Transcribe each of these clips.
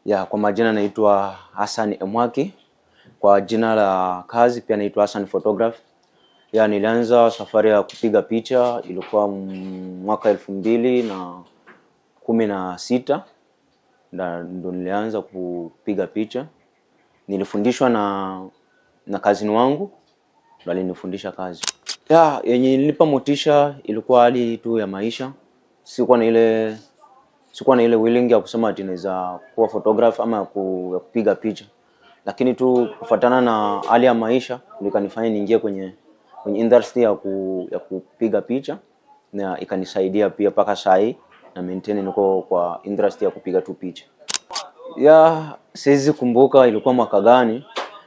Ya, kwa majina naitwa Hassan Emwaki. Kwa jina la kazi pia naitwa Hassan Photography. Ya, nilianza safari ya kupiga picha ilikuwa mwaka 2016. Ndo nilianza kupiga picha. Nilifundishwa na kazini wangu, ndo alinifundisha kazi. Ya, yenye ilinipa motisha ilikuwa hali tu ya maisha. Sikuwa na ile willing ya kusema ati naweza kuwa photographer ama ya kupiga picha. Lakini tu kufuatana na hali ya maisha ndio ikanifanya niingie kwenye industry ya kupiga picha, na ikanisaidia pia mpaka saa hii na maintain niko kwa industry ya kupiga tu picha. Ya, siwezi kumbuka ilikuwa mwaka gani,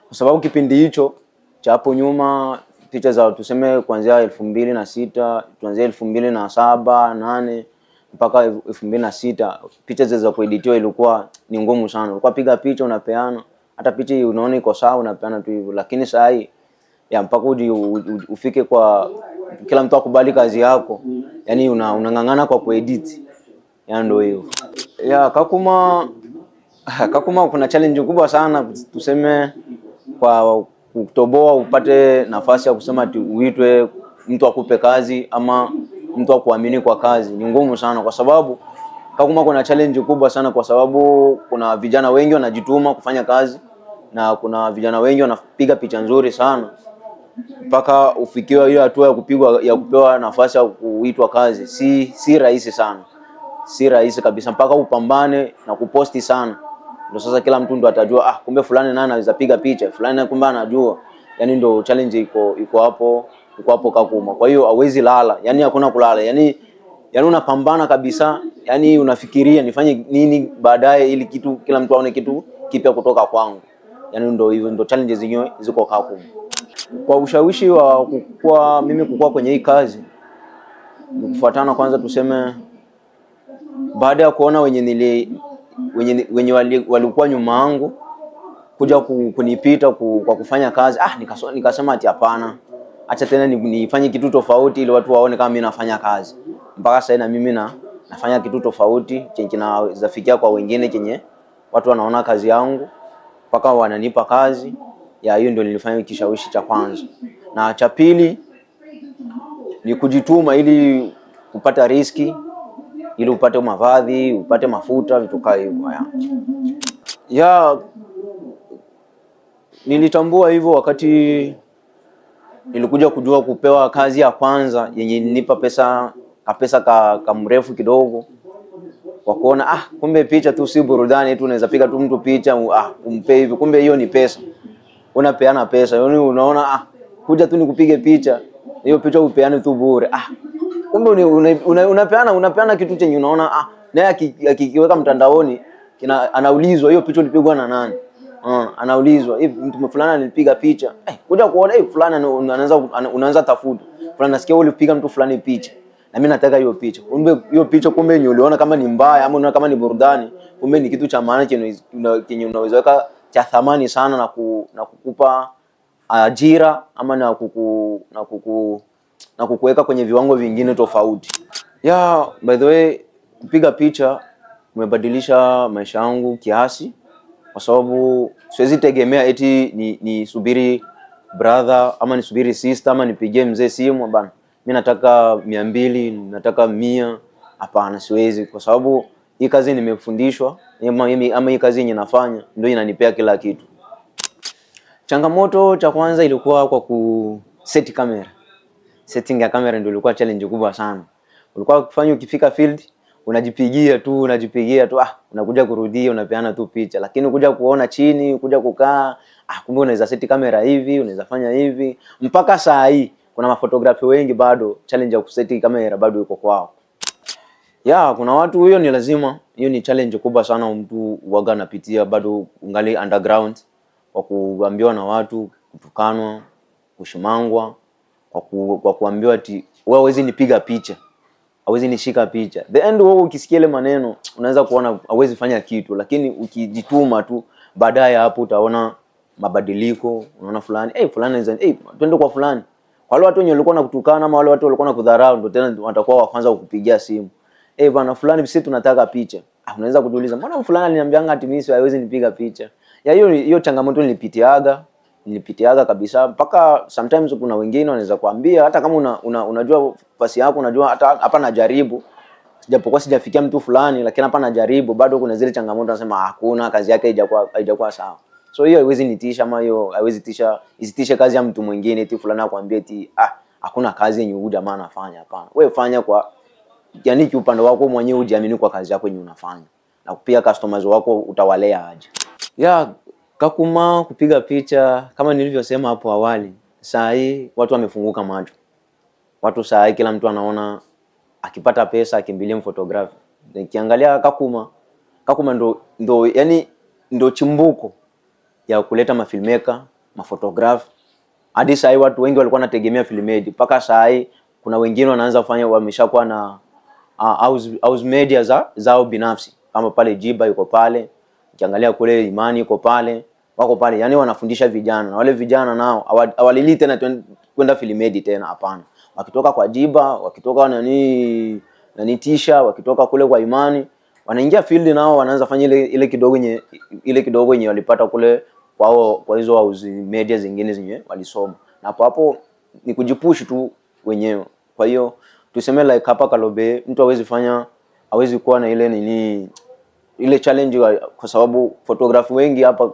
kwa sababu kipindi hicho cha hapo nyuma picha za tuseme kuanzia 2006, tuanzia 2007, 8 mpaka 2006, picha za kueditiwa ilikuwa ni ngumu sana. Ulikuwa piga picha unapeana, hata picha unaona iko sawa unapeana tu hivyo. Lakini sasa hii ya mpaka ufike kwa kila mtu akubali kazi yako, yani unang'ang'ana kwa kuedit, ya ndio hivyo. Ya, Kakuma kuna challenge kubwa sana, tuseme kwa kutoboa upate nafasi ya kusema ati uitwe mtu akupe kazi ama mtu akuamini kwa kazi ni ngumu sana, kwa sababu Kakuma kuna challenge kubwa sana, kwa sababu kuna vijana wengi wanajituma kufanya kazi na kuna vijana wengi wanapiga picha nzuri sana, mpaka ufikiwa hiyo hatua ya kupewa nafasi ya kuitwa kazi si rahisi sana. Si rahisi kabisa, mpaka upambane na kuposti sana, ndio sasa kila mtu ndo atajua kumbe fulani naye anaweza piga picha, fulani kumbe anajua. Yani ndo challenge iko hapo Kakuma. Kwa hiyo hauwezi lala, yani hakuna kulala, yani unapambana kabisa, yani unafikiria nifanye nini baadaye ili kitu kila mtu aone kitu kipya kutoka kwangu. Yani ndo hivyo, ndo challenges zenyewe ziko Kakuma. Kwa ushawishi wa kukua kwenye hii kazi ni kufuatana, kwanza tuseme baada ya kuona wenye walikuwa nyuma yangu kuja kunipita kwa kufanya kazi, nikasema ati hapana, acha tena nifanye kitu tofauti ili watu waone kama mimi nafanya kazi. Mpaka sasa na mimi nafanya kitu tofauti chenye kinazafikia kwa wengine, chenye watu wanaona kazi yangu mpaka wananipa kazi. Ya, hiyo ndio nilifanya kishawishi cha kwanza. Na cha pili ni kujituma ili kupata riski, ili upate mavazi, upate mafuta, vitu kama hivyo. Ya, nilitambua hivyo wakati nilikuja kujua kupewa kazi ya kwanza yenye ilinipa pesa mrefu kidogo, kwa kuona kumbe picha tu si burudani tu, unaweza piga tu mtu picha umpe hivi, kumbe hiyo ni pesa. Unapeana pesa, yaani unaona kuja tu nikupige picha, hiyo picha upeane tu bure. Kumbe unapeana kitu chenye unaona naye akikiweka mtandaoni anaulizwa hiyo picha ulipigwa na nani? Anaulizwa hivi mtu fulani alipiga picha. Kuja kuona fulani unaanza tafuta. Fulani nasikia ulipiga mtu fulani picha, na mimi nataka hiyo picha. Kumbe hiyo picha yenye uliona kama ni mbaya ama unaona kama ni burudani, kumbe ni kitu cha maana chenye unaweza weka cha thamani sana na kukupa ajira ama na kukuweka kwenye viwango vingine tofauti. Ya, by the way, kupiga picha umebadilisha maisha yangu kiasi, kwa sababu siwezi tegemea eti ni subiri brother ama ni subiri sister ama nipigie mzee simu bana, mimi nataka 200, nataka 100. Hapana, siwezi, kwa sababu hii kazi nimefundishwa ama hii kazi yenye nafanya ndio inanipea kila kitu. Changamoto cha kwanza ilikuwa kwa set camera. Setting ya kamera ndio ilikuwa challenge kubwa sana. Ulikuwa ukifanya ukifika field unajipigia tu unakuja kurudia unapeana tu picha, lakini kuja kuona chini, kuja kukaa kumbe unaweza set kamera hivi, unaweza fanya hivi. Mpaka saa hii kuna mafotografi wengi bado challenge ya kuseti kamera bado iko kwao. Ya, kuna watu, hiyo ni lazima, hiyo ni challenge kubwa sana mtu waga anapitia bado ungali underground, kwa kuambiwa na watu, kutukanwa, kushimangwa, kwa kuambiwa ati wewe hawezi nipiga picha, hawezi nishika picha. The end wewe ukisikia ile maneno unaweza kuona hawezi fanya kitu, lakini ukijituma tu baadaye hapo utaona mabadiliko. Unaona fulani fulani twende kwa fulani. Kwa wale watu wenye walikuwa nakutukana ama wale watu walikuwa nakudharau ndio tena watakuwa wa kwanza kukupigia simu. Bana fulani sisi tunataka picha. unaweza kujiuliza mbona fulani aliniambianga ati mimi haiwezi nipiga picha. Ya hiyo changamoto nilipitiaga kabisa, mpaka sometimes kuna wengine wanaweza kuambia hata kama unajua pasi yako, unajua hata hapa najaribu, japokuwa sijafikia mtu fulani, lakini hapa najaribu, bado kuna zile changamoto nasema hakuna, kazi yake haijakuwa sawa. So hiyo haiwezi nitisha, ama hiyo haiwezi isitishe kazi ya mtu mwingine eti fulani akwambie eti hakuna kazi yenye huyu jamaa anafanya. Hapana, wewe fanya kwa yani kiupande wako mwenyewe, ujiamini kwa kazi yako yenye unafanya, na pia customers wako utawalea aje. Kakuma kupiga picha kama nilivyosema hapo awali, saa hii watu wamefunguka macho. Watu saa hii kila mtu anaona akipata pesa akimbilie photography. Nikiangalia Kakuma ndo chimbuko ya kuleta mafilmmaker, mafotograph. Hadi saa hii watu wengi walikuwa wanategemea filmedi, mpaka saa hii kuna wengine wanaanza kufanya, wameshakuwa na house media zao binafsi, kama pale Jiba yuko pale, ukiangalia kule Imani yuko pale, wako pale, yani wanafundisha vijana, na wale vijana nao hawalili tena kwenda filmedi tena, hapana. Wakitoka kwa Jiba, wakitoka nani Tisha, wakitoka kule kwa Imani, wanaingia field nao wanaanza fanya ile kidogo yenye walipata kule kwa hizo house media zingine zenye walisoma, na hapo ni kujipush tu wenyewe. Kwa hiyo tuseme like hapa Kalobe mtu hawezi kuwa na ile challenge, kwa sababu photography wengi hapa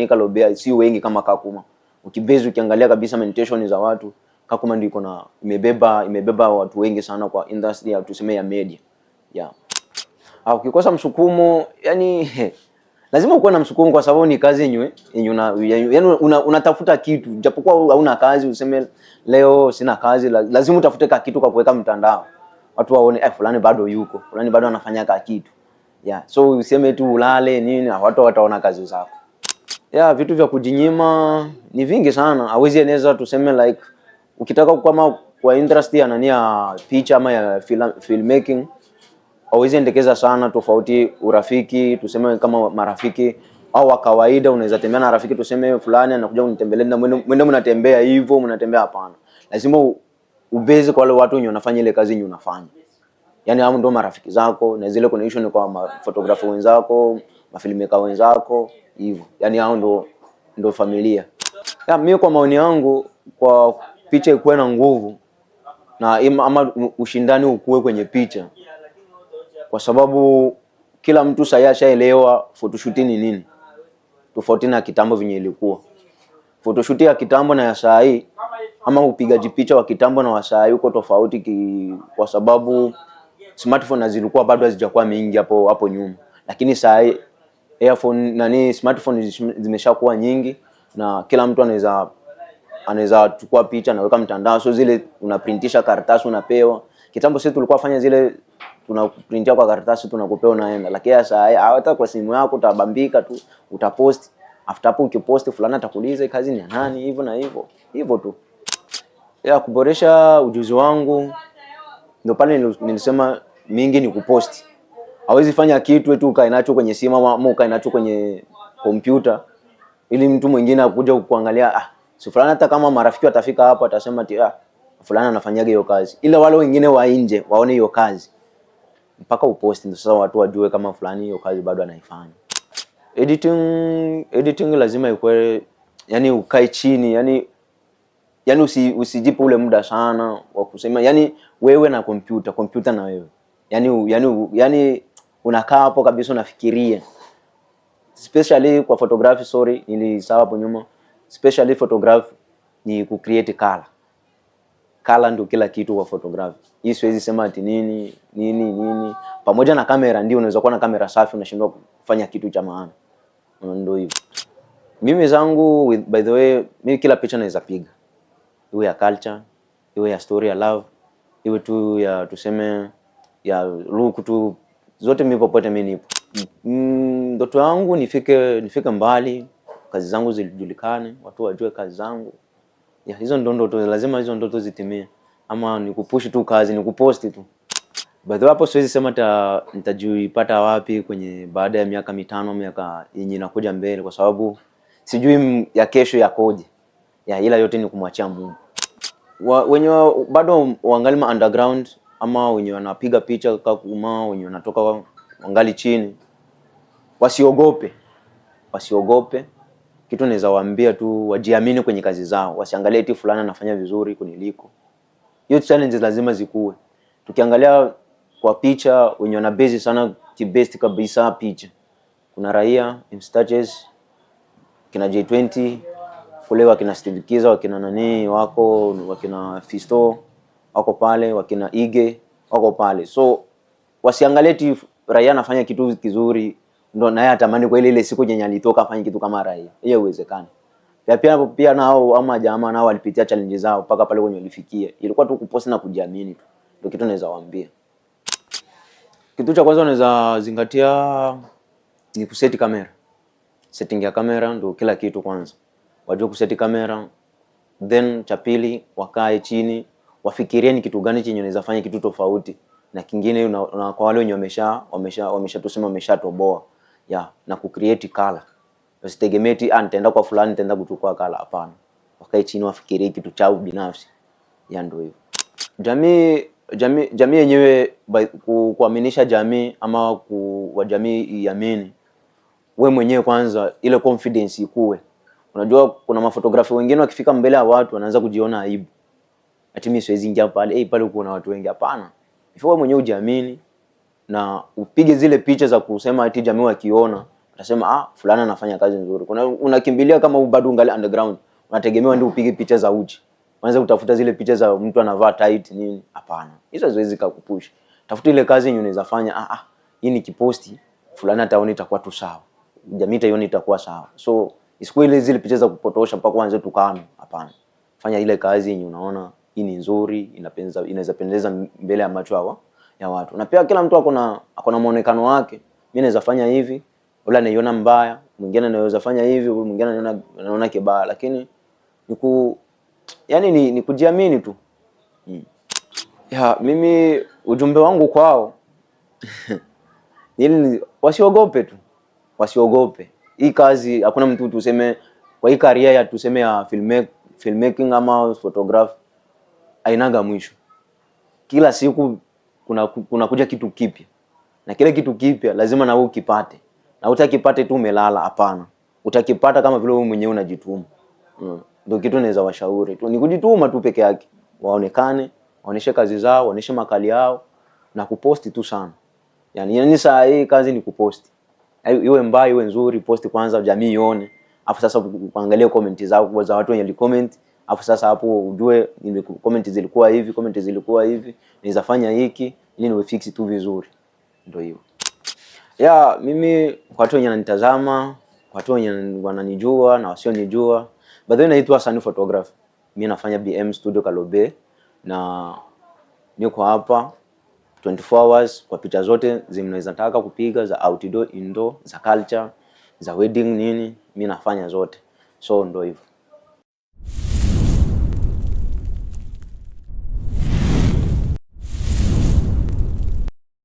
Kalobe si wengi kama Kakuma. Ukiangalia kabisa meditation za watu, Kakuma ndio iko na imebeba watu wengi sana kwa industry ya tuseme ya media. Ukikosa msukumo, yani lazima uwe na msukumo, kwa sababu ni kazi yenyewe unatafuta kitu, japokuwa hauna kazi, useme leo sina kazi, lazima utafute kitu kwa kuweka mtandao, watu waone fulani bado yuko, fulani bado anafanya kitu. So useme tu ulale nini, watu wataona kazi zako. Vitu vya kujinyima ni vingi sana. Hawezi eneza tuseme like ukitaka kama kwa interest ya picha ama ya filmmaking, hawezi endekeza sana tofauti urafiki, tuseme kama marafiki au wa kawaida. Unaweza tembea na rafiki, tuseme fulani anakuja kunitembelea na mwende mnatembea hivyo, mnatembea, hapana. Lazima ubeze kwa wale watu wenye wanafanya ile kazi yenye unafanya. Yani hao ndio marafiki zako, na zile connection kwa photographer wenzako, mafilmmaker wenzako, hivyo. Yani hao ndio familia. Mimi kwa maoni yangu, kwa picha ikuwe na nguvu na ama ushindani ukue kwenye picha, kwa sababu kila mtu sasa ashaelewa photoshoot ni nini, tofauti na kitambo venye ilikuwa. Photoshoot ya kitambo na ya saa hii, ama upigaji picha wa kitambo na wa saa hii uko tofauti kwa sababu smartphone zilikuwa bado hazijakuwa mingi hapo nyuma. Lakini saa hii smartphone zimeshakuwa nyingi, na kila mtu anaweza chukua picha na weka mtandao. So zile unaprintisha karatasi unapewa. Kitambo sisi tulikuwa fanya zile tunaprintia kwa karatasi tunakupewa unaenda. Lakini saa hii hata kwa simu yako utabambika tu, utapost. After hapo ukipost fulani atakuuliza kazi ni nani, hivyo na hivyo. Hivyo tu. Kuboresha ujuzi wangu ndio pale nilisema mingi ni kupost. Hawezi fanya kitu tu ukae nacho kwenye simu ama ukae nacho kwenye kompyuta ili mtu mwingine akuja kuangalia si fulani. Hata kama marafiki watafika hapo atasema ati fulani anafanyaga hiyo kazi, ila wale wengine wa nje waone hiyo kazi, mpaka upost ndio sasa watu wajue kama fulani hiyo kazi bado anaifanya. Editing lazima ikuwe, yani ukae chini, yani usijipe ule muda sana wa kusema, yani wewe na kompyuta na wewe, yani unakaa hapo kabisa unafikiria. Especially kwa photography, nilisahau hapo nyuma, especially photography ni ku create color. Color ndio kila kitu kwa photography. Hii siwezi sema ati nini. Pamoja na kamera, ndio unaweza kuwa na kamera safi unashindwa kufanya kitu cha maana. Ndio hivyo. Mimi zangu by the way, mimi kila picha naweza piga. Iwe ya culture, iwe ya story ya love, iwe tu ya tuseme ya look tu, zote mimi popote mimi nipo. Ndoto yangu nifike mbali, kazi zangu zijulikane, watu wajue kazi zangu. Hizo ndoto, lazima hizo ndoto zitimie. Ama nikupush tu kazi, nikupost tu. By the way, hapo siwezi sema nitajipata wapi kwenye baada ya miaka 5, miaka yenye inakuja mbele, kwa sababu sijui ya kesho yakoje. Ila yote ni kumwachia Mungu. Wenye bado wangali underground, ama wenye wanapiga picha Kakuma, wenye wanatoka wangali chini, wasiogope. Kitu naweza waambia tu wajiamini kwenye kazi zao, wasiangalie eti fulani anafanya vizuri kuniliko. Hiyo challenges lazima zikuwe. Tukiangalia kwa picha wenye wana base sana kibest kabisa picha. Kuna Raia, Instaches, kina J20, kule wakina Steve Kiza, wakina nani wako, wakina Fisto wako pale, wakina Ige wako pale. So wasiangalie eti Raia anafanya kitu kizuri ndo naye atamani kwa ile siku yenye alitoka afanye kitu kama Raia. Hiyo haiwezekani. Pia nao ama jamaa nao walipitia challenge zao mpaka pale kwenye walifikia. Ilikuwa tu kupost na kujiamini tu. Ndio kitu naweza waambia. Kitu cha kwanza unaweza zingatia ni kuseti kamera. Setting ya kamera ndio kila kitu kwanza. Wajue kuseti kamera, then cha pili wakae chini, wafikirie ni kitu gani chenye unaweza fanya kitu tofauti. Na kingine kwa wale wenye wameshatoboa. Na kucreate color. Usitegemee eti nitaenda kwa fulani nitaenda kuchukua color, hapana. Wakae chini wafikirie kitu chao binafsi. Ndio hivyo. Jamii yenyewe kuaminisha jamii ama kwa jamii iamini. Wewe mwenyewe kwanza ile confidence ikue. Unajua kuna mafotografi wengine wakifika mbele ya watu wanaanza kujiona aibu. Ati mimi siwezi ingia pale, pale kuna watu wengi, hapana. Wewe mwenyewe ujiamini na upige zile picha za kusema ati jamii wakiona utasema fulana anafanya kazi nzuri. Unakimbilia kama bado ungali underground, unategemewa ndio upige picha za uchi. Unaanza kutafuta zile picha za mtu anavaa tight nini, hapana. Hizo haziwezi kukupush. Tafuta ile kazi yenye unaweza fanya. Hii ni kiposti fulana taoni itakuwa tu sawa. Jamii itaiona itakuwa sawa. So isikuwe ile zile picha za kupotosha mpaka uanze tukano, hapana. Fanya ile kazi yenye unaona hii ni nzuri, inaweza pendeza mbele ya macho ya watu. Na pia kila mtu ako na muonekano wake. Mimi naweza fanya hivi, wala anaiona mbaya, mwingine anaweza fanya hivi, mwingine anaona kibaya, lakini ni kujiamini tu. Mimi ujumbe wangu kwao ili wasiogope tu. Wasiogope. Hii kazi hakuna mtu tuseme kwa hii career ya tuseme ya filmmaking ama photography hainaga mwisho. Kila siku kuna kuja kitu kipya. Na kile kitu kipya lazima na wewe ukipate. Na utakipate tu umelala, hapana. Utakipata kama vile wewe mwenyewe unajituma. Ndio kitu naweza washauri tu. Ni kujituma tu peke yake. Waonekane, waoneshe kazi zao, waoneshe makali yao na kuposti tu sana. Yani saa hii kazi ni kuposti. Iwe mbaya iwe nzuri, posti kwanza jamii ione. Afu sasa uangalie comment zao za watu wenye comment. Afu sasa hapo ujue comment zilikuwa hivi, niweza fanya hiki ili niwe fix tu vizuri. Ndio hiyo. Mimi watu wenye wananitazama, watu wenye wananijua na wasionijua, by the way naitwa Sunny Photography. Mimi nafanya BM Studio Kalobe na niko hapa 24 hours kwa picha zote zinaweza nataka kupiga za outdoor, indoor, za culture, za wedding nini, mimi nafanya zote. So ndio hivyo.